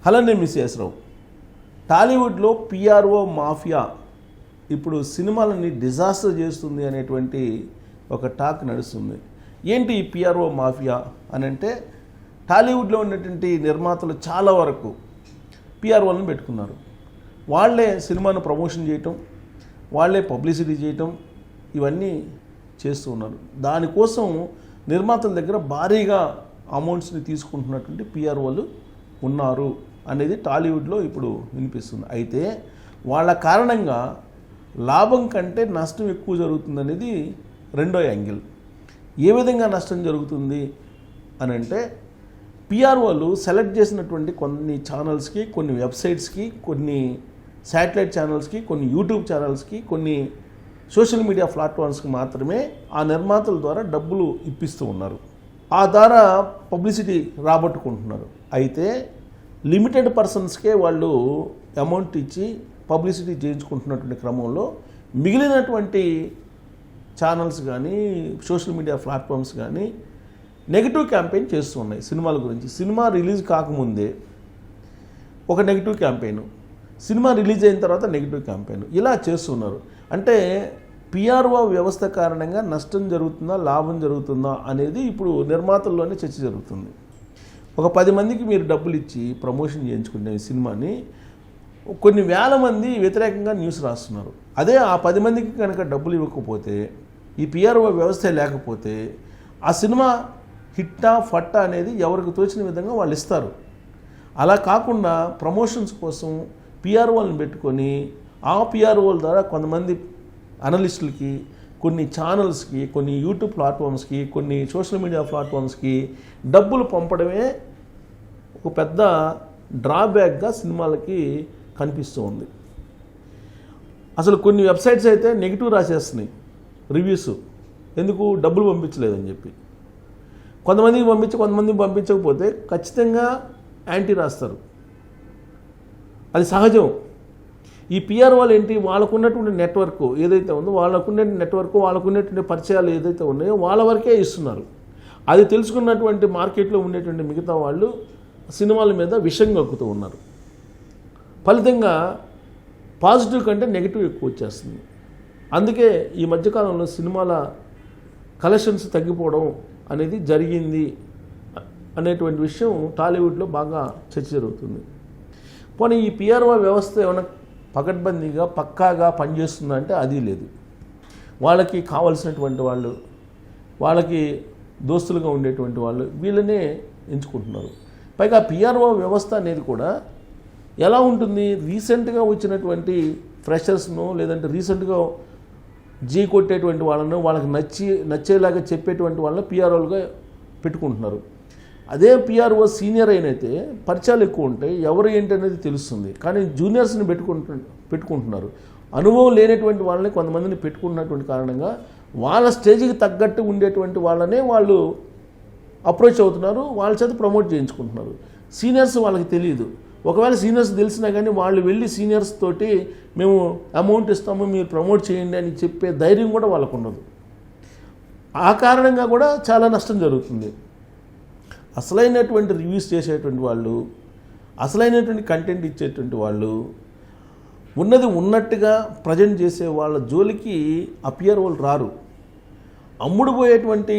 Hello, నేను miss చేసినావు. టాలీవుడ్లో పిఆర్ఓ మాఫియా ఇప్పుడు సినిమాలని డిజాస్టర్ చేస్తుంది అనేటువంటి ఒక టాక్ నడుస్తుంది. ఏంటి ఈ పిఆర్ఓ మాఫియా అని అంటే, టాలీవుడ్లో ఉన్నటువంటి నిర్మాతలు చాలా వరకు పిఆర్ఓలను పెట్టుకున్నారు. వాళ్ళే సినిమాను ప్రమోషన్ చేయటం, వాళ్ళే పబ్లిసిటీ చేయటం, ఇవన్నీ చేస్తూ ఉన్నారు. దానికోసం నిర్మాతల దగ్గర భారీగా అమౌంట్స్ని తీసుకుంటున్నటువంటి పిఆర్ఓలు ఉన్నారు అనేది టాలీవుడ్లో ఇప్పుడు వినిపిస్తుంది. అయితే వాళ్ళ కారణంగా లాభం కంటే నష్టం ఎక్కువ జరుగుతుంది అనేది రెండో యాంగిల్. ఏ విధంగా నష్టం జరుగుతుంది అని అంటే, పిఆర్ఓలు సెలెక్ట్ చేసినటువంటి కొన్ని ఛానల్స్కి, కొన్ని వెబ్సైట్స్కి, కొన్ని శాటిలైట్ ఛానల్స్కి, కొన్ని యూట్యూబ్ ఛానల్స్కి, కొన్ని సోషల్ మీడియా ప్లాట్ఫామ్స్కి మాత్రమే ఆ నిర్మాతల ద్వారా డబ్బులు ఇప్పిస్తూ ఉన్నారు. ఆ ద్వారా పబ్లిసిటీ రాబట్టుకుంటున్నారు. అయితే లిమిటెడ్ పర్సన్స్కే వాళ్ళు అమౌంట్ ఇచ్చి పబ్లిసిటీ చేయించుకుంటున్నటువంటి క్రమంలో మిగిలినటువంటి ఛానల్స్ కానీ, సోషల్ మీడియా ప్లాట్ఫామ్స్ కానీ నెగిటివ్ క్యాంపెయిన్ చేస్తూ ఉన్నాయి సినిమాల గురించి. సినిమా రిలీజ్ కాకముందే ఒక నెగిటివ్ క్యాంపెయిన్, సినిమా రిలీజ్ అయిన తర్వాత నెగిటివ్ క్యాంపెయిన్, ఇలా చేస్తున్నారు. అంటే పిఆర్ఓ వ్యవస్థ కారణంగా నష్టం జరుగుతుందా, లాభం జరుగుతుందా అనేది ఇప్పుడు నిర్మాతల్లోనే చర్చ జరుగుతుంది. ఒక 10 మందికి మీరు డబ్బులు ఇచ్చి ప్రమోషన్ చేయించుకునే సినిమాని కొన్ని వేల మంది వ్యతిరేకంగా న్యూస్ రాస్తున్నారు. అదే ఆ 10 మందికి కనుక డబ్బులు ఇవ్వకపోతే, ఈ పిఆర్ఓ వ్యవస్థ లేకపోతే ఆ సినిమా హిట్టా ఫట్టా అనేది ఎవరికి తోచిన విధంగా వాళ్ళు ఇస్తారు. అలా కాకుండా ప్రమోషన్స్ కోసం పిఆర్ఓలను పెట్టుకొని ఆ పిఆర్ఓల ద్వారా కొంతమంది అనలిస్టులకి, కొన్ని ఛానల్స్కి, కొన్ని యూట్యూబ్ ప్లాట్ఫామ్స్కి, కొన్ని సోషల్ మీడియా ప్లాట్ఫామ్స్కి డబ్బులు పంపడమే ఒక పెద్ద డ్రాబ్యాక్గా సినిమాలకి కనిపిస్తూ ఉంది. అసలు కొన్ని వెబ్సైట్స్ అయితే నెగిటివ్ రాసేస్తున్నాయి రివ్యూస్, ఎందుకు డబ్బులు పంపించలేదని చెప్పి. కొంతమందికి పంపించి కొంతమందికి పంపించకపోతే ఖచ్చితంగా యాంటీ రాస్తారు. అది సహజం. ఈ పిఆర్ఓలు ఏంటి, వాళ్ళకున్నటువంటి నెట్వర్క్ ఏదైతే ఉందో, వాళ్ళకున్న నెట్వర్క్, వాళ్ళకున్నటువంటి పరిచయాలు ఏదైతే ఉన్నాయో వాళ్ళ వరకే ఇస్తున్నారు. అది తెలుసుకున్నటువంటి మార్కెట్లో ఉండేటువంటి మిగతా వాళ్ళు సినిమాల మీద విషం కక్కుతూ ఉన్నారు. ఫలితంగా పాజిటివ్ కంటే నెగిటివ్ ఎక్కువ వచ్చేస్తుంది. అందుకే ఈ మధ్యకాలంలో సినిమాల కలెక్షన్స్ తగ్గిపోవడం అనేది జరిగింది అనేటువంటి విషయం టాలీవుడ్లో బాగా చర్చ జరుగుతుంది. పోనీ ఈ పిఆర్ఓ వ్యవస్థ ఏమైనా పకడ్బందీగా పక్కాగా పనిచేస్తుందంటే అది లేదు. వాళ్ళకి కావలసినటువంటి వాళ్ళు, వాళ్ళకి దోస్తులుగా ఉండేటువంటి వాళ్ళు వీళ్ళనే ఎంచుకుంటున్నారు. పైగా పిఆర్ఓ వ్యవస్థ అనేది కూడా ఎలా ఉంటుంది, రీసెంట్గా వచ్చినటువంటి ఫ్రెషర్స్ను, లేదంటే రీసెంట్గా కొట్టేటువంటి వాళ్ళను, వాళ్ళకి నచ్చేలాగా చెప్పేటువంటి వాళ్ళని పిఆర్ఓలుగా పెట్టుకుంటున్నారు. అదే పిఆర్ఓ సీనియర్ అయినైతే పరిచయాలు ఎక్కువ ఉంటాయి, ఎవరు ఏంటి అనేది తెలుస్తుంది. కానీ జూనియర్స్ని పెట్టుకుంటున్నారు. అనుభవం లేనటువంటి వాళ్ళని కొంతమందిని పెట్టుకున్నటువంటి కారణంగా వాళ్ళ స్టేజ్కి తగ్గట్టు ఉండేటువంటి వాళ్ళనే వాళ్ళు అప్రోచ్ అవుతున్నారు, వాళ్ళ చేత ప్రమోట్ చేయించుకుంటున్నారు. సీనియర్స్ వాళ్ళకి తెలియదు. ఒకవేళ సీనియర్స్ తెలిసినా కానీ వాళ్ళు వెళ్ళి సీనియర్స్ తోటి మేము అమౌంట్ ఇస్తాము, మీరు ప్రమోట్ చేయండి అని చెప్పే ధైర్యం కూడా వాళ్ళకు ఉండదు. ఆ కారణంగా కూడా చాలా నష్టం జరుగుతుంది. అసలైనటువంటి రివ్యూస్ చేసేటువంటి వాళ్ళు, అసలైనటువంటి కంటెంట్ ఇచ్చేటువంటి వాళ్ళు, ఉన్నది ఉన్నట్టుగా ప్రజెంట్ చేసే వాళ్ళ జోలికి పిఆర్ఓలు రారు. అమ్ముడుపోయేటువంటి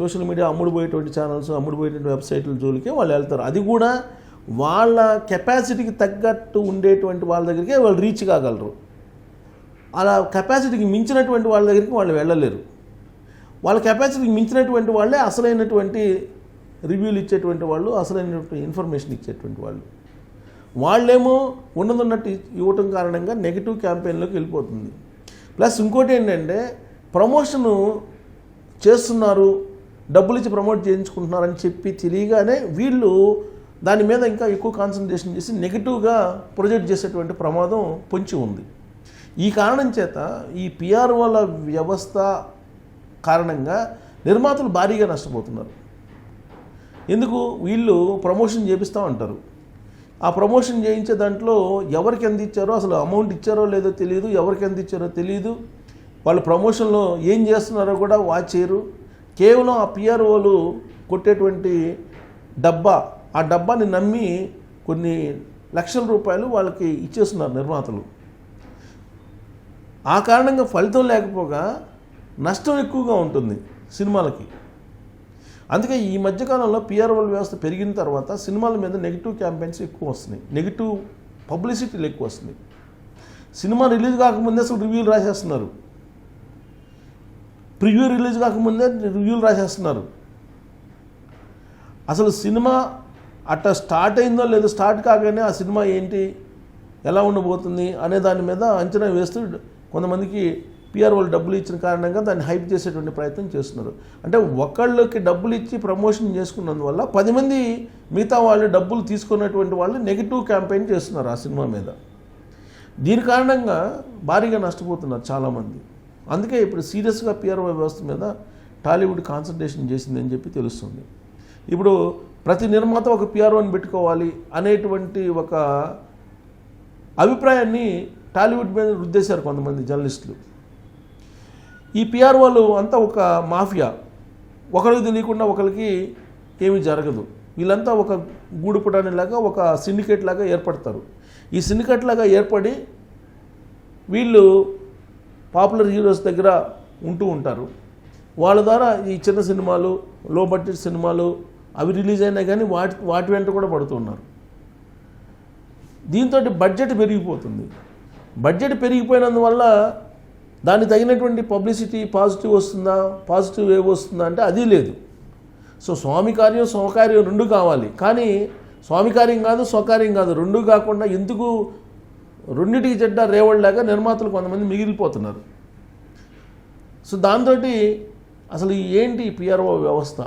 సోషల్ మీడియా, అమ్ముడుపోయేటువంటి ఛానల్స్, అమ్ముడుపోయేటువంటి వెబ్సైట్ల జోలికే వాళ్ళు వెళ్తారు. అది కూడా వాళ్ళ కెపాసిటీకి తగ్గట్టు ఉండేటువంటి వాళ్ళ దగ్గరికే వాళ్ళు రీచ్ కాగలరు. అలా కెపాసిటీకి మించినటువంటి వాళ్ళ దగ్గరికి వాళ్ళు వెళ్ళలేరు. వాళ్ళ కెపాసిటీకి మించినటువంటి వాళ్ళే అసలైనటువంటి రివ్యూలు ఇచ్చేటువంటి వాళ్ళు, అసలైనటువంటి ఇన్ఫర్మేషన్ ఇచ్చేటువంటి వాళ్ళు. వాళ్ళేమో ఉన్నదన్నట్టు ఇవ్వటం కారణంగా నెగిటివ్ క్యాంపెయిన్లోకి వెళ్ళిపోతుంది. ప్లస్ ఇంకోటి ఏంటంటే, ప్రమోషను చేస్తున్నారు, డబ్బులు ఇచ్చి ప్రమోట్ చేయించుకుంటున్నారని చెప్పి తెలియగానే వీళ్ళు దాని మీద ఇంకా ఎక్కువ కాన్సన్ట్రేషన్ చేసి నెగిటివ్గా ప్రొజెక్ట్ చేసేటువంటి ప్రమాదం పొంచి ఉంది. ఈ కారణం చేత ఈ పిఆర్ఓల వ్యవస్థ కారణంగా నిర్మాతలు భారీగా నష్టపోతున్నారు. ఎందుకు, వీళ్ళు ప్రమోషన్ చేపిస్తామంటారు. ఆ ప్రమోషన్ చేయించే దాంట్లో ఎవరికి ఎంత ఇచ్చారో, అసలు అమౌంట్ ఇచ్చారో లేదో తెలియదు, ఎవరికి ఎంత ఇచ్చారో తెలియదు. వాళ్ళు ప్రమోషన్లో ఏం చేస్తున్నారో కూడా వాచ్ చేయరు. కేవలం ఆ పిఆర్ఓలు కొట్టేటువంటి డబ్బా, ఆ డబ్బాని నమ్మి కొన్ని లక్షల రూపాయలు వాళ్ళకి ఇచ్చేస్తున్నారు నిర్మాతలు. ఆ కారణంగా ఫలితం లేకపోగా నష్టం ఎక్కువగా ఉంటుంది సినిమాలకి. అందుకే ఈ మధ్యకాలంలో పిఆర్ఓ వ్యవస్థ పెరిగిన తర్వాత సినిమాల మీద నెగిటివ్ క్యాంపెయిన్స్ ఎక్కువ వస్తున్నాయి, నెగిటివ్ పబ్లిసిటీలు ఎక్కువ వస్తున్నాయి. సినిమా రిలీజ్ కాకముందే అసలు రివ్యూలు రాసేస్తున్నారు, ప్రివ్యూ రిలీజ్ కాకముందే రివ్యూలు రాసేస్తున్నారు. అసలు సినిమా అట్లా స్టార్ట్ అయిందో లేదో, స్టార్ట్ కాగానే ఆ సినిమా ఏంటి, ఎలా ఉండబోతుంది అనే దాని మీద అంచనా వేస్తూ కొంతమందికి పిఆర్ఓలు డబ్బులు ఇచ్చిన కారణంగా దాన్ని హైప్ చేసేటువంటి ప్రయత్నం చేస్తున్నారు. అంటే ఒకళ్ళకి డబ్బులు ఇచ్చి ప్రమోషన్ చేసుకున్నందువల్ల 10 మంది మిగతా వాళ్ళు డబ్బులు తీసుకున్నటువంటి వాళ్ళు నెగిటివ్ క్యాంపెయిన్ చేస్తున్నారు ఆ సినిమా మీద. దీని కారణంగా భారీగా నష్టపోతున్నారు చాలామంది. అందుకే ఇప్పుడు సీరియస్గా పిఆర్ఓ వ్యవస్థ మీద టాలీవుడ్ కాన్సన్ట్రేషన్ చేసిందని చెప్పి తెలుస్తుంది. ఇప్పుడు ప్రతి నిర్మాత ఒక పిఆర్ఓని పెట్టుకోవాలి అనేటువంటి ఒక అభిప్రాయాన్ని టాలీవుడ్ మీద రుద్దేశారు కొంతమంది జర్నలిస్టులు. ఈ పిఆర్ఓలు అంతా ఒక మాఫియా, ఒకరికి తెలియకుండా ఒకరికి ఏమీ జరగదు. వీళ్ళంతా ఒక గూడుపుటానిలాగా, ఒక సిండికేట్ లాగా ఏర్పడతారు. ఈ సిండికేట్ లాగా ఏర్పడి వీళ్ళు పాపులర్ హీరోస్ దగ్గర ఉంటూ ఉంటారు. వాళ్ళ ద్వారా ఈ చిన్న సినిమాలు, లో బడ్జెట్ సినిమాలు అవి రిలీజ్ అయినా కానీ వాటి వెంట కూడా పడుతున్నారు. దీంతో బడ్జెట్ పెరిగిపోతుంది. బడ్జెట్ పెరిగిపోయినందువల్ల దానికి తగినటువంటి పబ్లిసిటీ పాజిటివ్ వస్తుందా, పాజిటివ్ వేవ్ వస్తుందా అంటే అది లేదు. సో స్వామి కార్యం స్వకార్యం రెండు కావాలి. కానీ స్వామి కార్యం కాదు, స్వకార్యం కాదు, రెండు కాకుండా ఎందుకు రెండింటికి చెడ్డ రేవళ్ళలాగా నిర్మాతలు కొంతమంది మిగిలిపోతున్నారు. సో దాంతో అసలు ఏంటి పిఆర్ఓ వ్యవస్థ?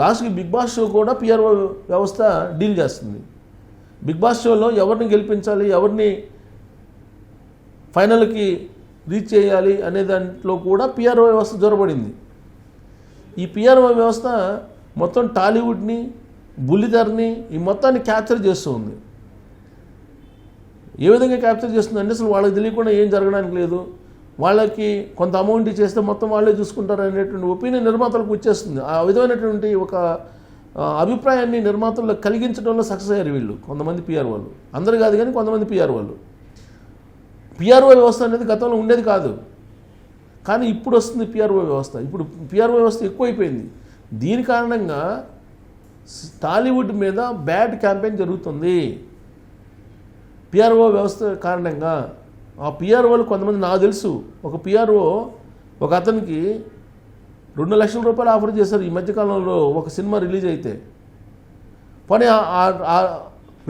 లాస్ట్కి బిగ్ బాస్ షో కూడా పిఆర్ఓ వ్యవస్థ డీల్ చేస్తుంది. బిగ్ బాస్ షోలో ఎవరిని గెలిపించాలి, ఎవరిని ఫైనల్కి రీచ్ చేయాలి అనే దాంట్లో కూడా పిఆర్ఓ వ్యవస్థ జొరబడింది. ఈ పిఆర్ఓ వ్యవస్థ మొత్తం టాలీవుడ్ని, బుల్లితెరని ఈ మొత్తాన్ని క్యాప్చర్ చేస్తూ ఉంది. ఏ విధంగా క్యాప్చర్ చేస్తుందంటే అసలు వాళ్ళకి తెలియకుండా ఏం జరగడానికి లేదు, వాళ్ళకి కొంత అమౌంట్ ఇచ్చేస్తే మొత్తం వాళ్ళే చూసుకుంటారు అనేటువంటి ఒపీనియన్ నిర్మాతలకు వచ్చేస్తుంది. ఆ విధమైనటువంటి ఒక అభిప్రాయాన్ని నిర్మాతల్లో కలిగించడంలో సక్సెస్ అయ్యారు వీళ్ళు కొంతమంది పిఆర్ఓలు. అందరు కాదు కానీ కొంతమంది పిఆర్ఓలు. పిఆర్ఓ వ్యవస్థ అనేది గతంలో ఉండేది కాదు, కానీ ఇప్పుడు వస్తుంది పిఆర్ఓ వ్యవస్థ. ఇప్పుడు పిఆర్ఓ వ్యవస్థ ఎక్కువైపోయింది. దీని కారణంగా టాలీవుడ్ మీద బ్యాడ్ క్యాంపెయిన్ జరుగుతుంది పిఆర్ఓ వ్యవస్థ కారణంగా. ఆ పిఆర్ఓలు కొంతమంది, నాకు తెలుసు ఒక పిఆర్ఓ ఒక అతనికి 2 లక్షల రూపాయలు ఆఫర్ చేశారు ఈ మధ్యకాలంలో ఒక సినిమా రిలీజ్ అయితే. కానీ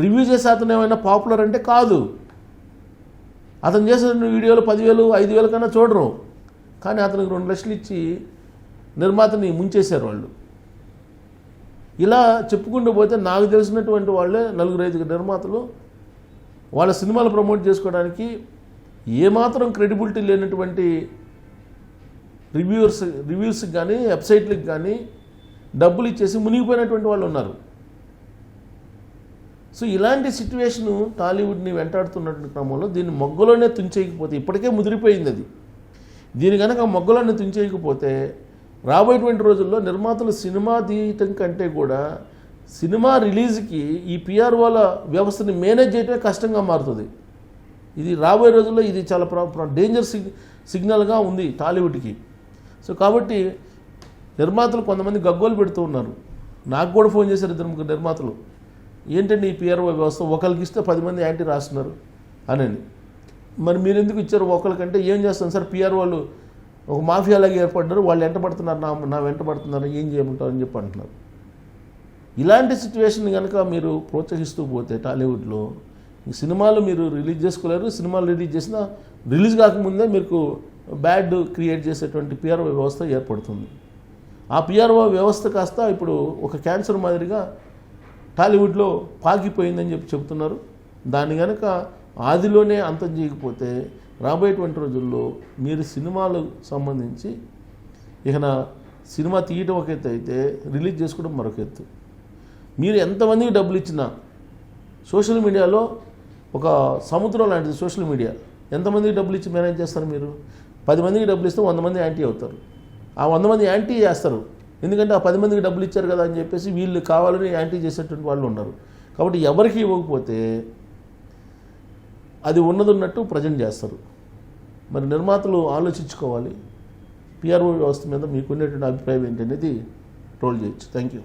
రివ్యూ చేసే అతను ఏమైనా పాపులర్ అంటే కాదు. అతను చేసిన వీడియోలు 10,000 5,000 కన్నా చూడరు. కానీ అతనికి 2 లక్షలు ఇచ్చి నిర్మాతని ముంచేశారు వాళ్ళు. ఇలా చెప్పుకుంటూ పోతే నాకు తెలిసినటువంటి వాళ్ళే 4-5 నిర్మాతలు వాళ్ళ సినిమాలు ప్రమోట్ చేసుకోవడానికి ఏమాత్రం క్రెడిబిలిటీ లేనటువంటి రివ్యూస్కి కానీ వెబ్సైట్లకు కానీ డబ్బులు ఇచ్చేసి మునిగిపోయినటువంటి వాళ్ళు ఉన్నారు. సో ఇలాంటి సిచ్యువేషను టాలీవుడ్ని వెంటాడుతున్నటువంటి క్రమంలో దీన్ని మొగ్గలోనే తుంచేయకపోతే, ఇప్పటికే ముదిరిపోయింది అది, దీని కనుక మొగ్గలోనే తుంచేయకపోతే రాబోయేటువంటి రోజుల్లో నిర్మాతలు సినిమా తీయటం కంటే కూడా సినిమా రిలీజ్కి ఈ పిఆర్ఓల వ్యవస్థని మేనేజ్ చేయడమే కష్టంగా మారుతుంది. ఇది రాబోయే రోజుల్లో ఇది చాలా డేంజర్ సిగ్నల్గా ఉంది టాలీవుడ్కి. సో కాబట్టి నిర్మాతలు కొంతమంది గగ్గోలు పెడుతూ ఉన్నారు. నాకు కూడా ఫోన్ చేశారు 2-3 నిర్మాతలు, ఏంటంటే ఈ పిఆర్ఓ వ్యవస్థ ఒకరికి ఇస్తే 10 మంది యాంటీ రాస్తున్నారు అని. మరి మీరు ఎందుకు ఇచ్చారు ఒకరికంటే? ఏం చేస్తాను సార్, పిఆర్ఓలు ఒక మాఫియాలాగా ఏర్పడ్డారు, వాళ్ళు వెంట పడుతున్నారు, నా వెంట పడుతున్నారు, ఏం చేయమంటారు అని చెప్పి అంటున్నారు. ఇలాంటి సిచ్యువేషన్ కనుక మీరు ప్రోత్సహిస్తూ పోతే టాలీవుడ్లో ఈ సినిమాలు మీరు రిలీజ్ చేసుకోలేరు. సినిమాలు రిలీజ్ చేసినా రిలీజ్ కాకముందే మీకు బ్యాడ్ క్రియేట్ చేసేటువంటి పిఆర్ఓ వ్యవస్థ ఏర్పడుతుంది. ఆ పిఆర్ఓ వ్యవస్థ కాస్త ఇప్పుడు ఒక క్యాన్సర్ మాదిరిగా టాలీవుడ్లో పాకిపోయిందని చెప్పి చెబుతున్నారు. దాన్ని కనుక ఆదిలోనే అంతం చేయకపోతే రాబోయేటువంటి రోజుల్లో మీరు సినిమాలకు సంబంధించి ఇక సినిమా తీయటం ఒక ఎత్తు అయితే రిలీజ్ చేసుకోవడం మరొక ఎత్తు. మీరు ఎంతమందికి డబ్బులు ఇచ్చినా, సోషల్ మీడియాలో ఒక సముద్రం లాంటిది సోషల్ మీడియా, ఎంతమందికి డబ్బులు ఇచ్చి మేనేజ్ చేస్తారు మీరు? 10 మందికి డబ్బులు ఇస్తే 100 మంది యాంటీ అవుతారు. ఆ 100 మంది యాంటీ చేస్తారు, ఎందుకంటే ఆ 10 మందికి డబ్బులు ఇచ్చారు కదా అని చెప్పేసి వీళ్ళు కావాలని యాంటీ చేసేటువంటి వాళ్ళు ఉన్నారు. కాబట్టి ఎవరికి ఇవ్వకపోతే అది ఉన్నట్టు ప్రజెంట్ చేస్తారు. మరి నిర్మాతలు ఆలోచించుకోవాలి. పిఆర్ఓ వ్యవస్థ మీద మీకున్నటువంటి అభిప్రాయం ఏంటనేది ట్రోల్ చేయొచ్చు. Thank you.